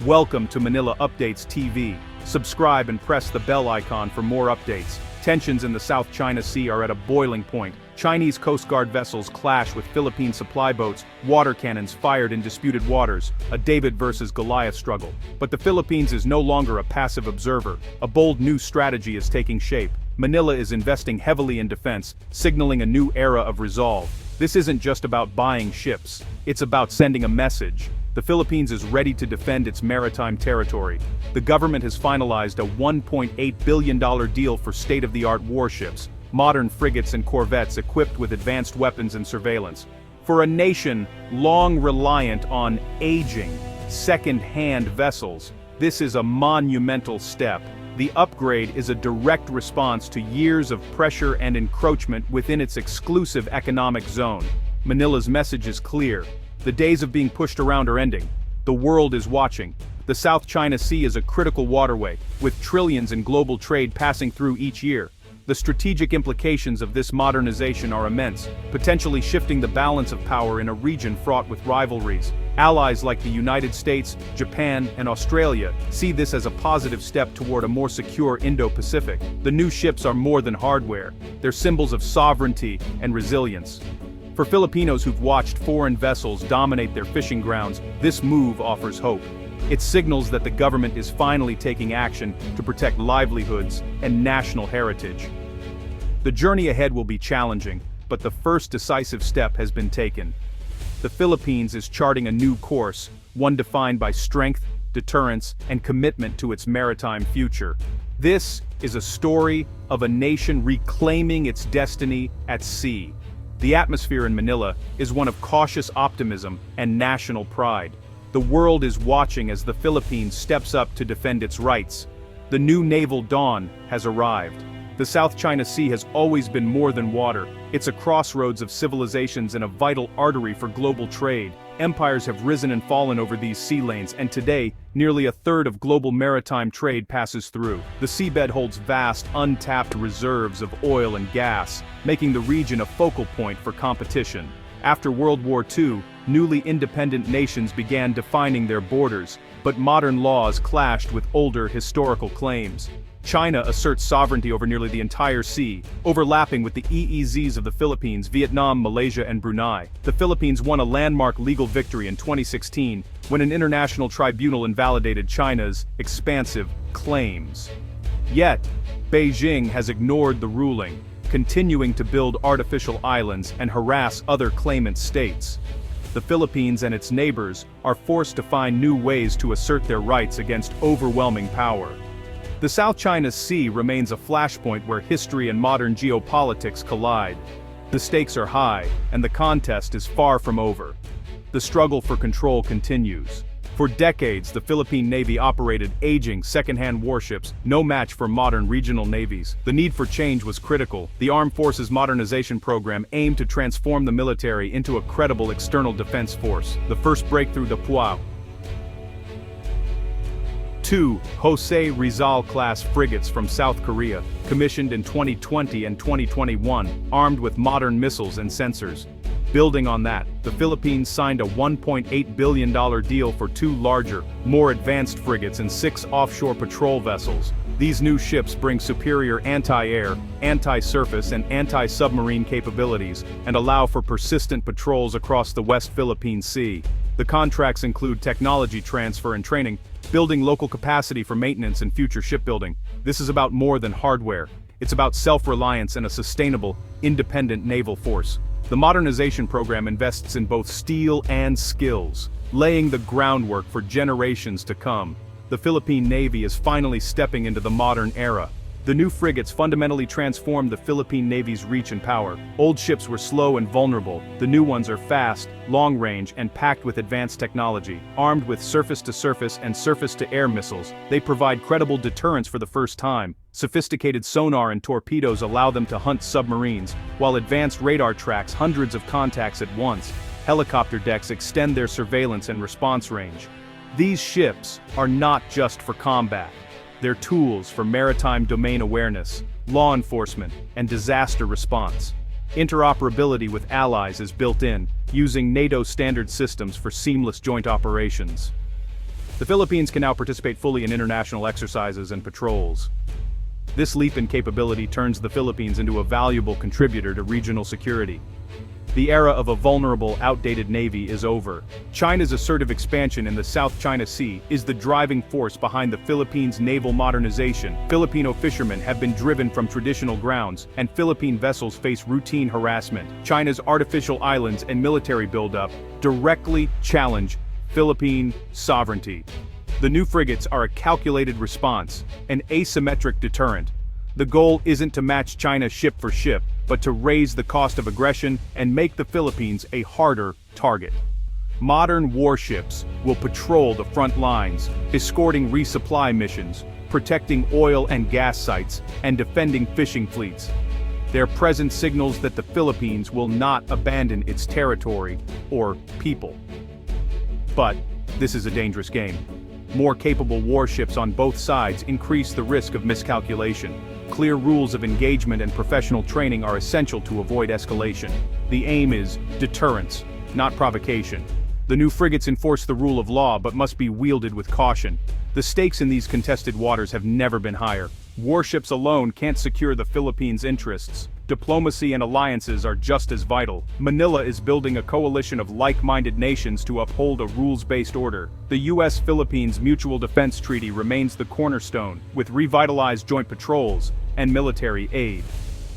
Welcome to Manila Updates TV. Subscribe and press the bell icon for more updates. Tensions in the South China Sea are at a boiling point. Chinese Coast Guard vessels clash with Philippine supply boats, water cannons fired in disputed waters, a David versus Goliath struggle. But the Philippines is no longer a passive observer. A bold new strategy is taking shape. Manila is investing heavily in defense, signaling a new era of resolve. This isn't just about buying ships. It's about sending a message. The Philippines is ready to defend its maritime territory. The government has finalized a $1.8 billion deal for state-of-the-art warships, modern frigates and corvettes equipped with advanced weapons and surveillance. For a nation long reliant on aging, second-hand vessels, this is a monumental step. The upgrade is a direct response to years of pressure and encroachment within its exclusive economic zone. Manila's message is clear. The days of being pushed around are ending. The world is watching. The South China Sea is a critical waterway, with trillions in global trade passing through each year. The strategic implications of this modernization are immense, potentially shifting the balance of power in a region fraught with rivalries. Allies like the United States, Japan, and Australia see this as a positive step toward a more secure Indo-Pacific. The new ships are more than hardware. They're symbols of sovereignty and resilience. For Filipinos who've watched foreign vessels dominate their fishing grounds, this move offers hope. It signals that the government is finally taking action to protect livelihoods and national heritage. The journey ahead will be challenging, but the first decisive step has been taken. The Philippines is charting a new course, one defined by strength, deterrence, and commitment to its maritime future. This is a story of a nation reclaiming its destiny at sea. The atmosphere in Manila is one of cautious optimism and national pride. The world is watching as the Philippines steps up to defend its rights. The new naval dawn has arrived. The South China Sea has always been more than water. It's a crossroads of civilizations and a vital artery for global trade. Empires have risen and fallen over these sea lanes, and today, nearly a third of global maritime trade passes through. The seabed holds vast, untapped reserves of oil and gas, making the region a focal point for competition. After World War II, newly independent nations began defining their borders, but modern laws clashed with older historical claims. China asserts sovereignty over nearly the entire sea, overlapping with the EEZs of the Philippines, Vietnam, Malaysia, and Brunei. The Philippines won a landmark legal victory in 2016 when an international tribunal invalidated China's expansive claims. Yet, Beijing has ignored the ruling, continuing to build artificial islands and harass other claimant states. The Philippines and its neighbors are forced to find new ways to assert their rights against overwhelming power. The South China Sea remains a flashpoint where history and modern geopolitics collide. The stakes are high, and the contest is far from over. The struggle for control continues. For decades, the Philippine Navy operated aging, second-hand warships, no match for modern regional navies. The need for change was critical. The Armed Forces Modernization Program aimed to transform the military into a credible external defense force. The first breakthrough, the PUAO. Two Jose Rizal-class frigates from South Korea, commissioned in 2020 and 2021, armed with modern missiles and sensors. Building on that, the Philippines signed a $1.8 billion deal for two larger, more advanced frigates and 6 offshore patrol vessels. These new ships bring superior anti-air, anti-surface, and anti-submarine capabilities, and allow for persistent patrols across the West Philippine Sea. The contracts include technology transfer and training, building local capacity for maintenance and future shipbuilding. This is about more than hardware. It's about self-reliance and a sustainable, independent naval force. The modernization program invests in both steel and skills, laying the groundwork for generations to come. The Philippine Navy is finally stepping into the modern era. The new frigates fundamentally transformed the Philippine Navy's reach and power. Old ships were slow and vulnerable. The new ones are fast, long-range, and packed with advanced technology. Armed with surface-to-surface and surface-to-air missiles, they provide credible deterrence for the first time. Sophisticated sonar and torpedoes allow them to hunt submarines, while advanced radar tracks hundreds of contacts at once. Helicopter decks extend their surveillance and response range. These ships are not just for combat. They're tools for maritime domain awareness, law enforcement, and disaster response. Interoperability with allies is built in, using NATO standard systems for seamless joint operations. The Philippines can now participate fully in international exercises and patrols. This leap in capability turns the Philippines into a valuable contributor to regional security. The era of a vulnerable, outdated navy is over. China's assertive expansion in the South China Sea is the driving force behind the Philippines' naval modernization. Filipino fishermen have been driven from traditional grounds, and Philippine vessels face routine harassment. China's artificial islands and military buildup directly challenge Philippine sovereignty. The new frigates are a calculated response, an asymmetric deterrent. The goal isn't to match China ship for ship, but to raise the cost of aggression and make the Philippines a harder target. Modern warships will patrol the front lines, escorting resupply missions, protecting oil and gas sites, and defending fishing fleets. Their presence signals that the Philippines will not abandon its territory or people. But this is a dangerous game. More capable warships on both sides increase the risk of miscalculation. Clear rules of engagement and professional training are essential to avoid escalation. The aim is deterrence, not provocation. The new frigates enforce the rule of law but must be wielded with caution. The stakes in these contested waters have never been higher. Warships alone can't secure the Philippines' interests. Diplomacy and alliances are just as vital. Manila is building a coalition of like-minded nations to uphold a rules-based order. The U.S.-Philippines Mutual Defense Treaty remains the cornerstone, with revitalized joint patrols and military aid.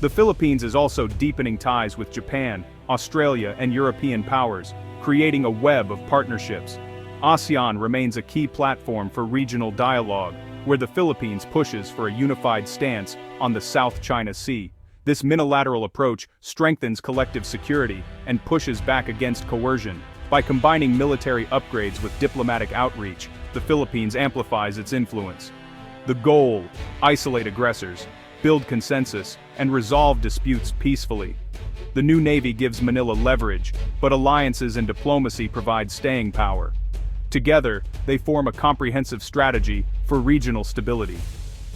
The Philippines is also deepening ties with Japan, Australia, and European powers, creating a web of partnerships. ASEAN remains a key platform for regional dialogue, where the Philippines pushes for a unified stance on the South China Sea. This unilateral approach strengthens collective security and pushes back against coercion. By combining military upgrades with diplomatic outreach, the Philippines amplifies its influence. The goal: isolate aggressors, build consensus, and resolve disputes peacefully. The new Navy gives Manila leverage, but alliances and diplomacy provide staying power. Together, they form a comprehensive strategy for regional stability.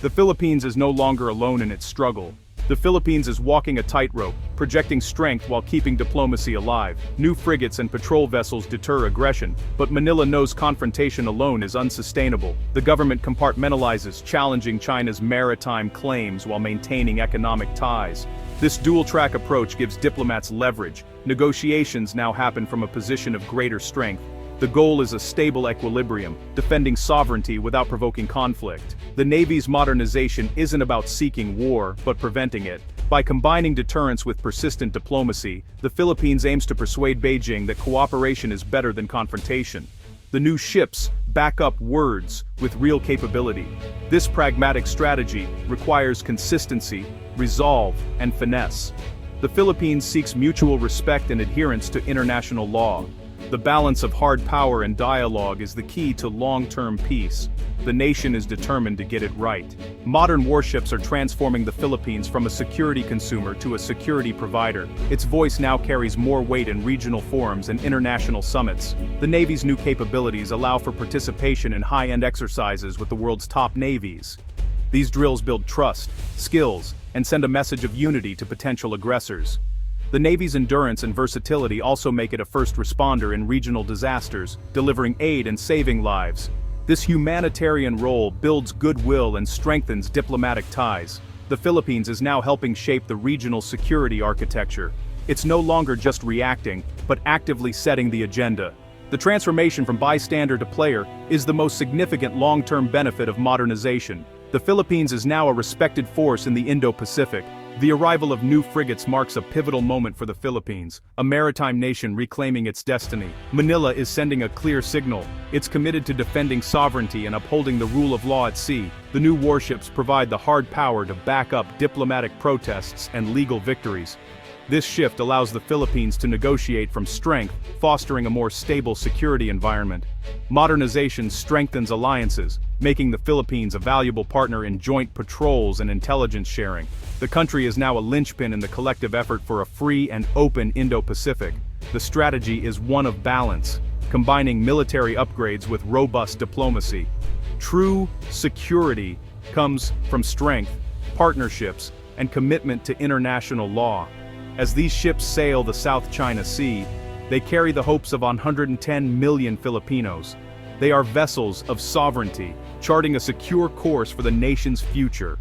The Philippines is no longer alone in its struggle. The Philippines is walking a tightrope, projecting strength while keeping diplomacy alive. New frigates and patrol vessels deter aggression, but Manila knows confrontation alone is unsustainable. The government compartmentalizes, challenging China's maritime claims while maintaining economic ties. This dual-track approach gives diplomats leverage. Negotiations now happen from a position of greater strength. The goal is a stable equilibrium, defending sovereignty without provoking conflict. The Navy's modernization isn't about seeking war, but preventing it. By combining deterrence with persistent diplomacy, the Philippines aims to persuade Beijing that cooperation is better than confrontation. The new ships back up words with real capability. This pragmatic strategy requires consistency, resolve, and finesse. The Philippines seeks mutual respect and adherence to international law. The balance of hard power and dialogue is the key to long-term peace. The nation is determined to get it right. Modern warships are transforming the Philippines from a security consumer to a security provider. Its voice now carries more weight in regional forums and international summits. The Navy's new capabilities allow for participation in high-end exercises with the world's top navies. These drills build trust, skills, and send a message of unity to potential aggressors. The Navy's endurance and versatility also make it a first responder in regional disasters, delivering aid and saving lives. This humanitarian role builds goodwill and strengthens diplomatic ties. The Philippines is now helping shape the regional security architecture. It's no longer just reacting, but actively setting the agenda. The transformation from bystander to player is the most significant long-term benefit of modernization. The Philippines is now a respected force in the Indo-Pacific. The arrival of new frigates marks a pivotal moment for the Philippines, a maritime nation reclaiming its destiny. Manila is sending a clear signal. It's committed to defending sovereignty and upholding the rule of law at sea. The new warships provide the hard power to back up diplomatic protests and legal victories. This shift allows the Philippines to negotiate from strength, fostering a more stable security environment. Modernization strengthens alliances, making the Philippines a valuable partner in joint patrols and intelligence sharing. The country is now a linchpin in the collective effort for a free and open Indo-Pacific. The strategy is one of balance, combining military upgrades with robust diplomacy. True security comes from strength, partnerships, and commitment to international law. As these ships sail the South China Sea, they carry the hopes of 110 million Filipinos. They are vessels of sovereignty, charting a secure course for the nation's future.